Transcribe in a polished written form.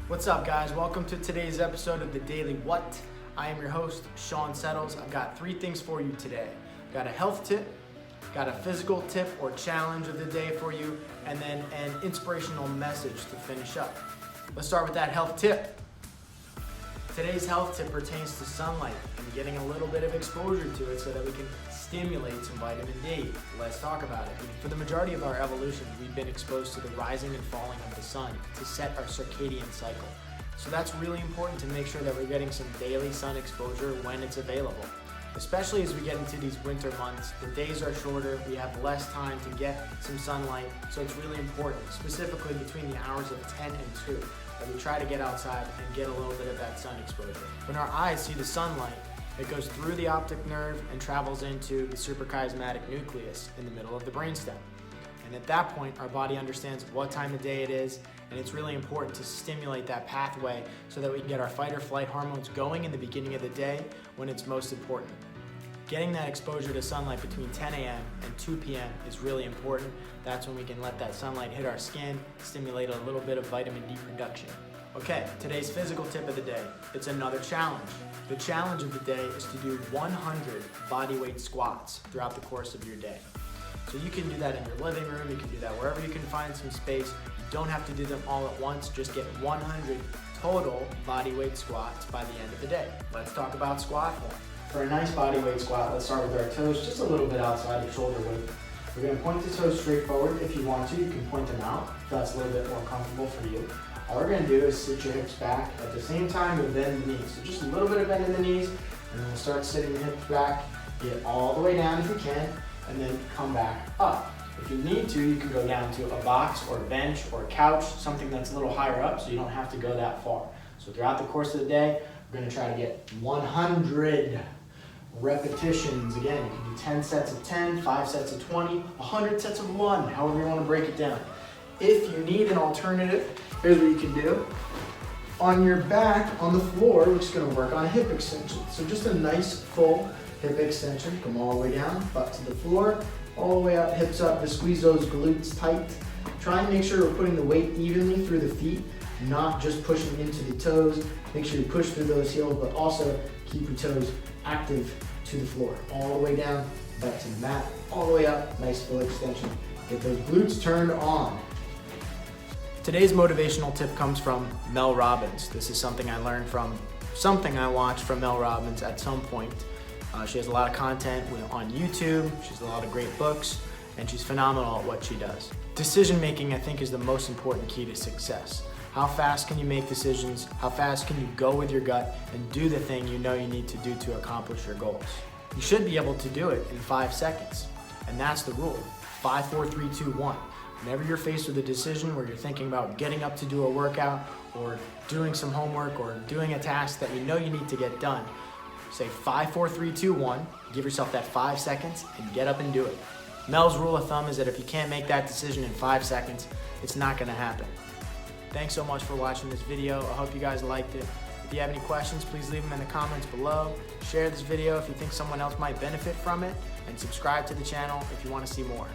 What's up, guys? Welcome to today's episode of the Daily What. I am your host, Sean Settles. I've got 3 things for you today. Got a health tip, got a physical tip or challenge of the day for you, and then an inspirational message to finish up. Let's start with that health tip. Today's health tip pertains to sunlight and getting a little bit of exposure to it so that we can stimulate some vitamin D. Let's talk about it. For the majority of our evolution, we've been exposed to the rising and falling of the sun to set our circadian cycle. So that's really important to make sure that we're getting some daily sun exposure when it's available. Especially as we get into these winter months, the days are shorter, we have less time to get some sunlight, so it's really important, specifically between the hours of 10 and 2, that we try to get outside and get a little bit of that sun exposure. When our eyes see the sunlight, it goes through the optic nerve and travels into the suprachiasmatic nucleus in the middle of the brainstem. And at that point, our body understands what time of day it is, and it's really important to stimulate that pathway so that we can get our fight or flight hormones going in the beginning of the day when it's most important. Getting that exposure to sunlight between 10 a.m. and 2 p.m. is really important. That's when we can let that sunlight hit our skin, stimulate a little bit of vitamin D production. Okay, today's physical tip of the day. It's another challenge. The challenge of the day is to do 100 bodyweight squats throughout the course of your day. So you can do that in your living room, you can do that wherever you can find some space. You don't have to do them all at once, just get 100 total bodyweight squats by the end of the day. Let's talk about squat form. For a nice bodyweight squat, let's start with our toes just a little bit outside of shoulder width. We're going to point the toes straight forward. If you want to, you can point them out if that's a little bit more comfortable for you. All we're going to do is sit your hips back. At the same time, you'll bend the knees. So just a little bit of bend in the knees, and then we'll start sitting the hips back. Get all the way down if you can, and then come back up. If you need to, you can go down to a box or a bench or a couch, something that's a little higher up so you don't have to go that far. So throughout the course of the day, we're going to try to get 100 repetitions. Again, you can do 10 sets of 10, 5 sets of 20, 100 sets of 1, however you want to break it down. If you need an alternative, here's what you can do. On your back, on the floor, we're just going to work on a hip extension. So just a nice full hip extension. Come all the way down, butt to the floor, all the way up, hips up, to squeeze those glutes tight. Try and make sure we're putting the weight evenly through the feet, not just pushing into the toes. Make sure you push through those heels, but also keep your toes active to the floor. All the way down, back to the mat, all the way up, nice full extension. Get those glutes turned on. Today's motivational tip comes from Mel Robbins. This is something I learned from something I watched from Mel Robbins at some point. She has a lot of content on YouTube, she has a lot of great books, and she's phenomenal at what she does. Decision making, I think, is the most important key to success. How fast can you make decisions? How fast can you go with your gut and do the thing you know you need to do to accomplish your goals? You should be able to do it in 5 seconds, and that's the rule. 5, 4, 3, 2, 1. Whenever you're faced with a decision where you're thinking about getting up to do a workout or doing some homework or doing a task that you know you need to get done, say 5, 4, 3, 2, 1, give yourself that 5 seconds and get up and do it. Mel's rule of thumb is that if you can't make that decision in 5 seconds, it's not gonna happen. Thanks so much for watching this video. I hope you guys liked it. If you have any questions, please leave them in the comments below. Share this video if you think someone else might benefit from it, and subscribe to the channel if you wanna see more.